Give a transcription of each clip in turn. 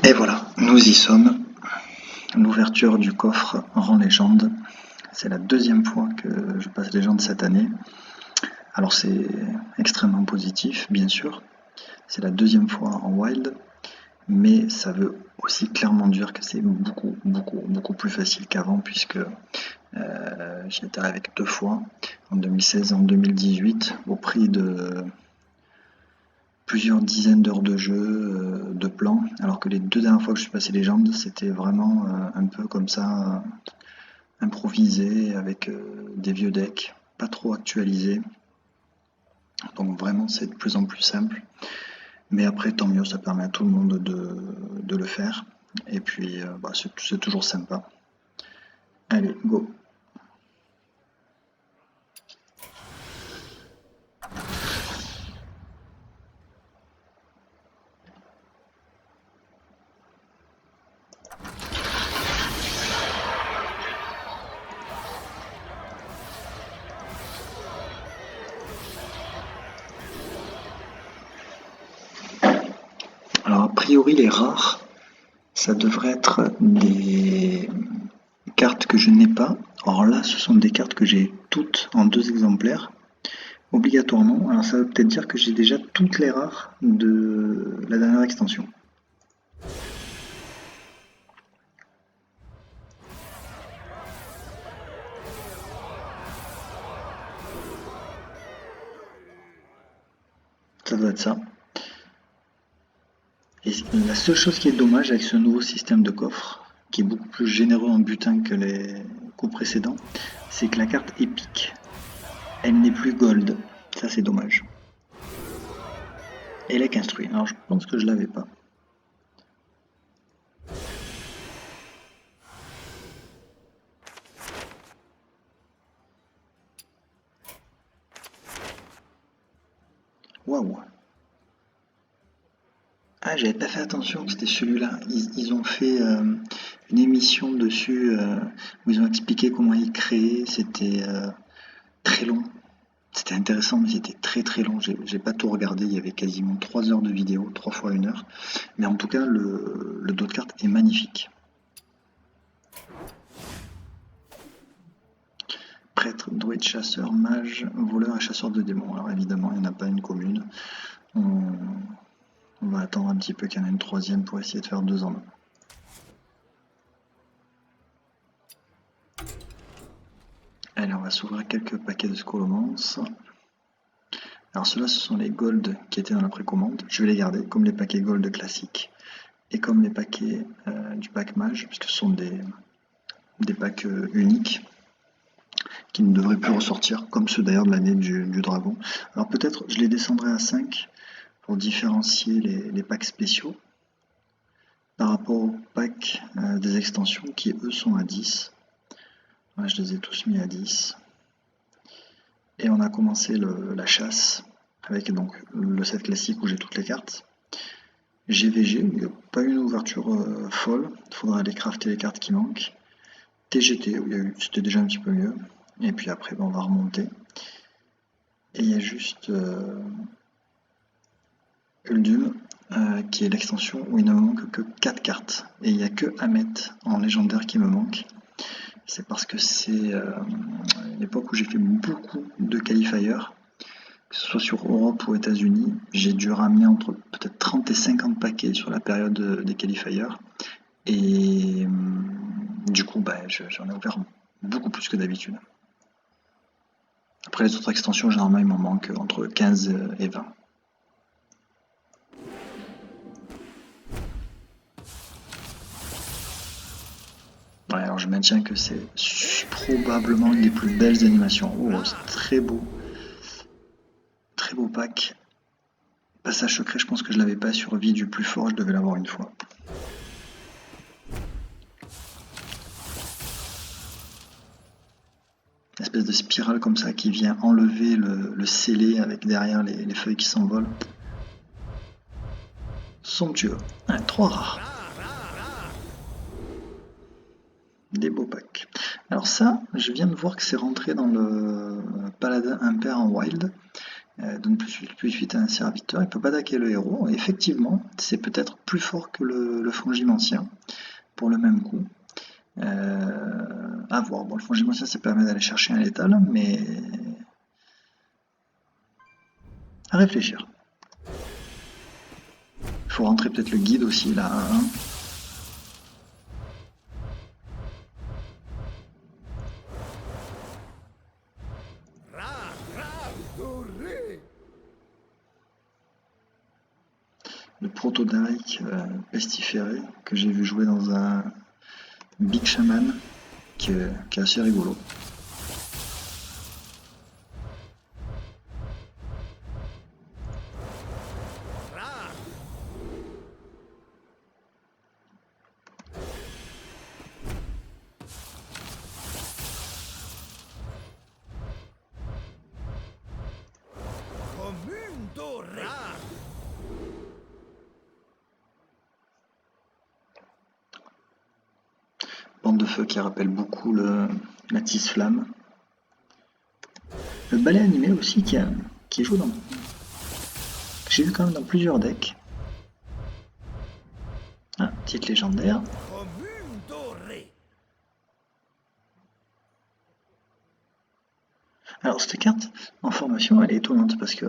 Et voilà, nous y sommes. L'ouverture du coffre rang légende. C'est la deuxième fois que je passe légende cette année. Alors c'est extrêmement positif, bien sûr. C'est la deuxième fois en wild, mais ça veut aussi clairement dire que c'est beaucoup plus facile qu'avant, puisque j'y étais avec 2 fois, en 2016 et en 2018, au prix de plusieurs dizaines d'heures de jeu, de plans, alors que les 2 dernières fois que je suis passé légende, c'était vraiment un peu comme ça, improvisé, avec des vieux decks, pas trop actualisés. Donc vraiment c'est de plus en plus simple. Mais après tant mieux, ça permet à tout le monde de le faire. Et puis c'est toujours sympa. Allez, go. Alors a priori les rares, ça devrait être des cartes que je n'ai pas. Or là, ce sont des cartes que j'ai toutes en 2 exemplaires, obligatoirement. Alors ça veut peut-être dire que j'ai déjà toutes les rares de la dernière extension. Ça doit être ça. Et la seule chose qui est dommage avec ce nouveau système de coffre, qui est beaucoup plus généreux en butin que les coups précédents, c'est que la carte épique, elle n'est plus gold. Ça c'est dommage. Elec instruit. Alors je pense que je l'avais pas. Waouh. Ah, j'avais pas fait attention que c'était celui-là. Ils ont fait une émission dessus où ils ont expliqué comment ils créaient. C'était très long. C'était intéressant, mais c'était très long. J'ai pas tout regardé. Il y avait quasiment 3 heures de vidéo, 3 fois 1 heure. Mais en tout cas, le dos de carte est magnifique. Prêtre, druide, chasseur, mage, voleur et chasseur de démons. Alors évidemment, il n'y en a pas une commune. On va attendre un petit peu qu'il y en ait une troisième pour essayer de faire 2 en 1. Allez, on va s'ouvrir quelques paquets de Scholomance. Alors ceux-là, ce sont les gold qui étaient dans la précommande. Je vais les garder comme les paquets gold classiques et comme les paquets du pack mage, puisque ce sont des packs uniques qui ne devraient plus ressortir, comme ceux d'ailleurs de l'année du dragon. Alors peut-être je les descendrai à 5 pour différencier les packs spéciaux par rapport aux packs des extensions qui eux sont à 10. Là, je les ai tous mis à 10. Et on a commencé la chasse avec donc le set classique où j'ai toutes les cartes. GVG, il n'y a pas eu une ouverture folle, il faudra aller crafter les cartes qui manquent. TGT, où c'était déjà un petit peu mieux. Et puis après, on va remonter. Et il y a juste Uldum, qui est l'extension où il ne me manque que 4 cartes. Et il n'y a que Hamet en légendaire qui me manque. C'est parce que c'est l'époque où j'ai fait beaucoup de qualifiers, que ce soit sur Europe ou États-Unis. J'ai dû ramener entre peut-être 30 et 50 paquets sur la période des qualifiers. Et du coup, j'en ai ouvert beaucoup plus que d'habitude. Après les autres extensions, généralement, il m'en manque entre 15 et 20. Ouais, alors je maintiens que c'est probablement une des plus belles animations. Oh, c'est très beau. Très beau pack. Passage secret, je pense que je l'avais pas sur vie du plus fort, je devais l'avoir une fois. Une espèce de spirale comme ça qui vient enlever le scellé avec derrière les feuilles qui s'envolent. Somptueux. Ouais, 3 rares. Des beaux packs. Alors ça, je viens de voir que c'est rentré dans le Paladin Impair en Wild. donne plus 8 à un serviteur, il peut pas attaquer le héros. Et effectivement, c'est peut-être plus fort que le fongimancien pour le même coup. À voir. Bon, le fongimancien, ça permet d'aller chercher un létal, mais à réfléchir. Il faut rentrer peut-être le guide aussi là. Hein. Le proto-Darik pestiféré que j'ai vu jouer dans un Big Shaman qui est assez rigolo. Bande de feu qui rappelle beaucoup la tisse flamme. Le balai animé aussi qui est joué dans. J'ai vu quand même dans plusieurs decks. Ah, titre légendaire. Alors cette carte en formation elle est étonnante parce que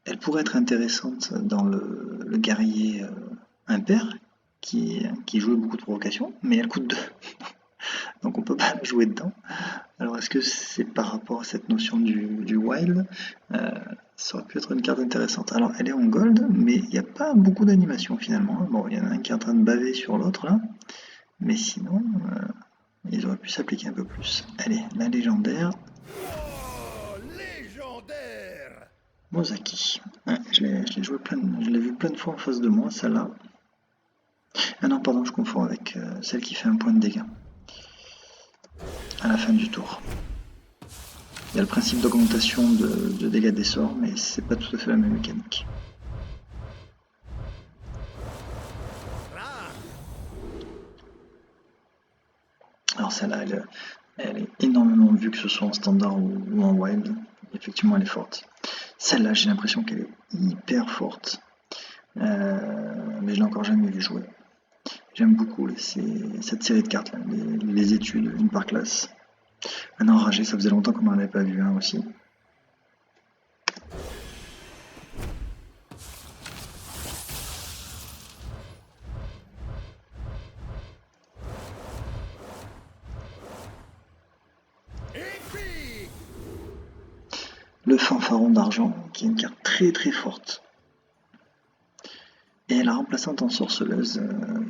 elle pourrait être intéressante dans le guerrier impair qui joue beaucoup de provocation, mais elle coûte 2. Donc on peut pas la jouer dedans. Alors est-ce que c'est par rapport à cette notion du wild ça aurait pu être une carte intéressante. Alors elle est en gold, mais il n'y a pas beaucoup d'animation finalement. Bon, il y en a un qui est en train de baver sur l'autre là, mais sinon ils auraient pu s'appliquer un peu plus. Allez, la légendaire. Mozaki. Ouais, je l'ai vu plein de fois en face de moi, celle-là. Ah non, pardon, je confonds avec celle qui fait un point de dégâts. À la fin du tour. Il y a le principe d'augmentation de dégâts des sorts, mais c'est pas tout à fait la même mécanique. Alors celle-là, elle est énormément vue, que ce soit en standard ou en wild. Effectivement, elle est forte. Celle-là, j'ai l'impression qu'elle est hyper forte. Mais je l'ai encore jamais vu jouer. J'aime beaucoup cette série de cartes, là, les études, une par classe. Un enragé, ça faisait longtemps qu'on n'en avait pas vu un aussi. Le fanfaron d'argent, qui est une carte très très forte. Et la remplaçante en sorceleuse,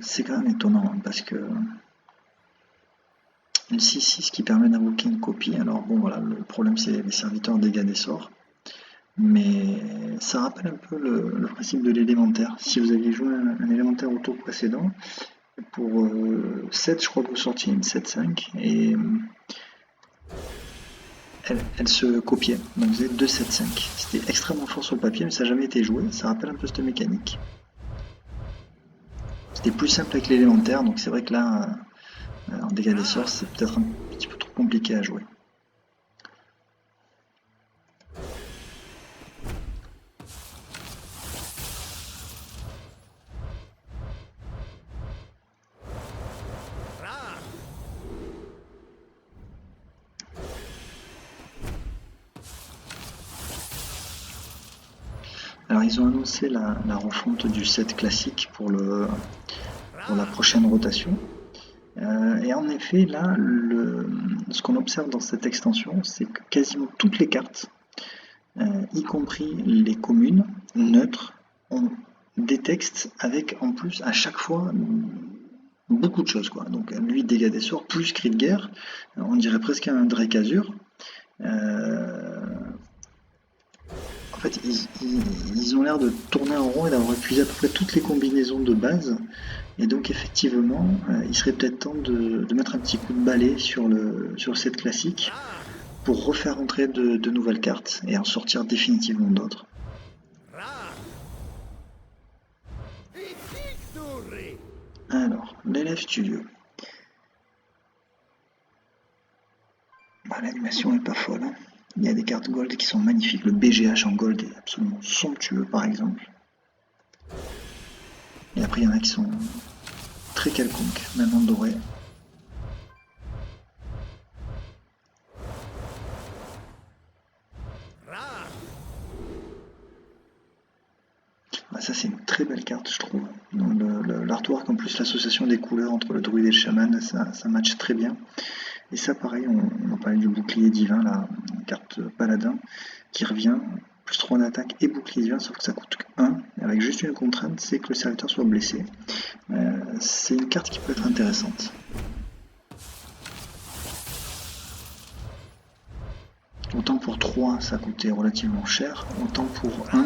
c'est quand même étonnant, hein, parce que une 6-6 qui permet d'invoquer une copie. Alors bon voilà, le problème c'est les serviteurs dégâts des sorts. Mais ça rappelle un peu le principe de l'élémentaire. Si vous aviez joué un élémentaire au tour précédent, pour 7 je crois que vous sortiez une 7-5 et elle se copiait. Donc vous avez 2-7-5. C'était extrêmement fort sur le papier mais ça n'a jamais été joué. Ça rappelle un peu cette mécanique. C'était plus simple avec l'élémentaire, donc c'est vrai que là, en dégâts des sorts, c'est peut-être un petit peu trop compliqué à jouer. Alors ils ont annoncé la refonte du set classique pour la prochaine rotation. Et en effet, là, ce qu'on observe dans cette extension, c'est que quasiment toutes les cartes, y compris les communes, neutres, ont des textes avec en plus à chaque fois beaucoup de choses, quoi. Donc lui, dégâts des sorts, plus cri de guerre, on dirait presque un Drake Azur. En fait, ils ont l'air de tourner en rond et d'avoir épuisé à peu près toutes les combinaisons de base. Et donc effectivement, il serait peut-être temps de mettre un petit coup de balai sur le set classique pour refaire entrer de nouvelles cartes et en sortir définitivement d'autres. Alors, l'élève studio. Bah, l'animation est pas folle. Hein. Il y a des cartes gold qui sont magnifiques. Le BGH en gold est absolument somptueux, par exemple. Et après, il y en a qui sont très quelconques, même en doré. Ça, c'est une très belle carte, je trouve. L'artwork, en plus, l'association des couleurs entre le druide et le chaman, ça match très bien. Et ça, pareil, on parlait du bouclier divin, la carte paladin, qui revient, plus 3 d'attaque et bouclier divin, sauf que ça coûte 1, avec juste une contrainte, c'est que le serviteur soit blessé. C'est une carte qui peut être intéressante. Autant pour 3, ça coûtait relativement cher, autant pour 1,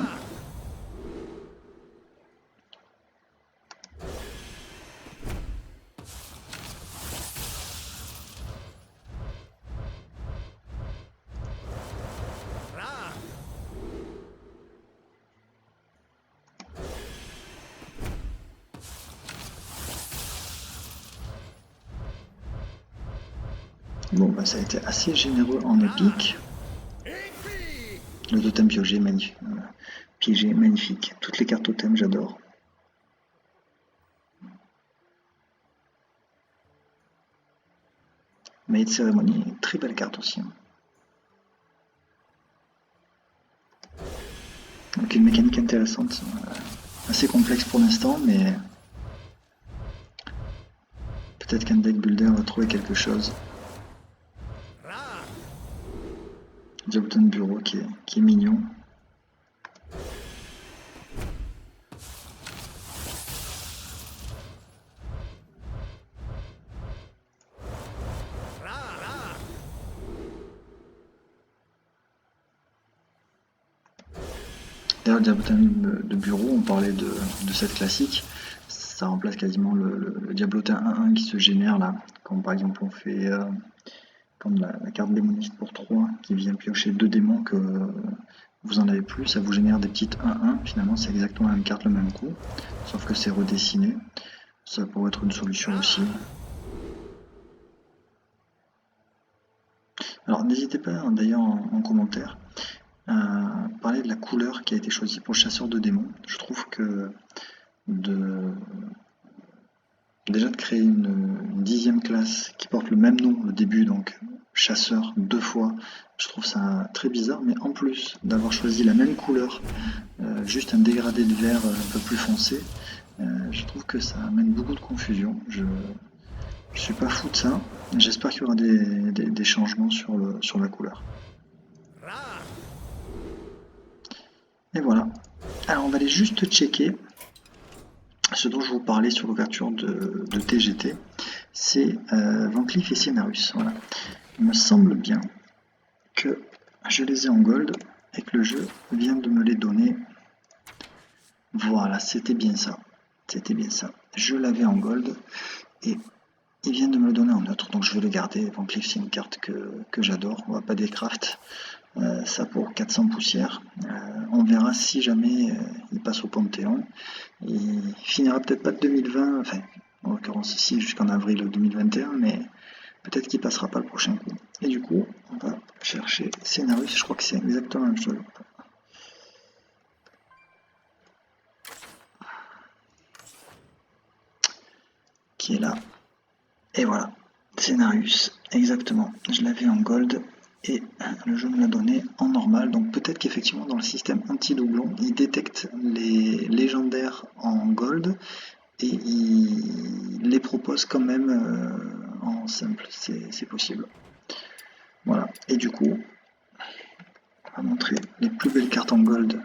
bon, bah, ça a été assez généreux en épique. Le totem piégé, magnifique. Piégé, magnifique. Toutes les cartes totem, j'adore. Maid Cérémonie, très belle carte aussi. Donc une mécanique intéressante, assez complexe pour l'instant, mais peut-être qu'un deck builder va trouver quelque chose. Diabotin de bureau qui est mignon. D'ailleurs, le diabotin de bureau, on parlait de cette classique, ça remplace quasiment le diablotin 1-1 qui se génère là, comme par exemple on fait comme la carte démoniste pour 3 qui vient piocher 2 démons que vous en avez plus, ça vous génère des petites 1-1, finalement c'est exactement la même carte le même coup, sauf que c'est redessiné, ça pourrait être une solution aussi. Alors n'hésitez pas d'ailleurs en commentaire à parler de la couleur qui a été choisie pour le chasseur de démons. Je trouve que déjà de créer une 10e classe qui porte le même nom au début, donc chasseur 2 fois, je trouve ça très bizarre, mais en plus d'avoir choisi la même couleur, juste un dégradé de vert un peu plus foncé, je trouve que ça amène beaucoup de confusion. Je suis pas fou de ça, j'espère qu'il y aura des changements sur la couleur. Et voilà. Alors on va aller juste checker ce dont je vous parlais sur l'ouverture de TGT, c'est Van Cleef et Cenarius. Voilà. Il me semble bien que je les ai en gold et que le jeu vient de me les donner. Voilà, c'était bien ça. C'était bien ça. Je l'avais en gold et il vient de me le donner en neutre, donc je vais le garder. Van Cleef, c'est une carte que j'adore. On va pas décraft. Ça pour 400 poussières. On verra si jamais il passe au Panthéon. Il finira peut-être pas de 2020, enfin en l'occurrence ici jusqu'en avril 2021, mais peut-être qu'il passera pas le prochain coup. Et du coup, on va chercher Cenarius, je crois que c'est exactement la même chose. Qui est là. Et voilà, Cenarius, exactement. Je l'avais en gold et le jeu me l'a donné en normal. Donc peut-être qu'effectivement dans le système anti-doublon, il détecte les légendaires en gold et il les propose quand même en simple, c'est possible. Voilà, et du coup, on va montrer les plus belles cartes en gold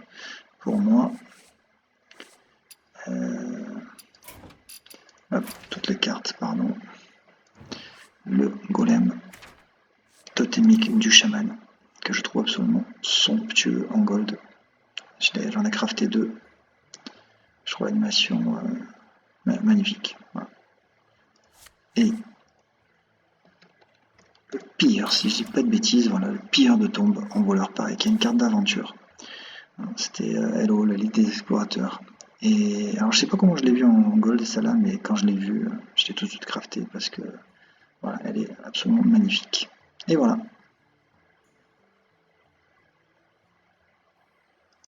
pour moi. Hop, toutes les cartes, pardon. Le golem totémique du chaman, que je trouve absolument somptueux en gold. J'en ai crafté 2. Je trouve l'animation magnifique. Voilà. Et le pire, si je dis pas de bêtises, voilà, le pire de tombe en voleur pareil, qui est une carte d'aventure. C'était Hello, la Ligue des Explorateurs. Et alors je sais pas comment je l'ai vu en gold celle-là, mais quand je l'ai vue, je l'ai tout de suite crafté parce que voilà, elle est absolument magnifique. Et voilà.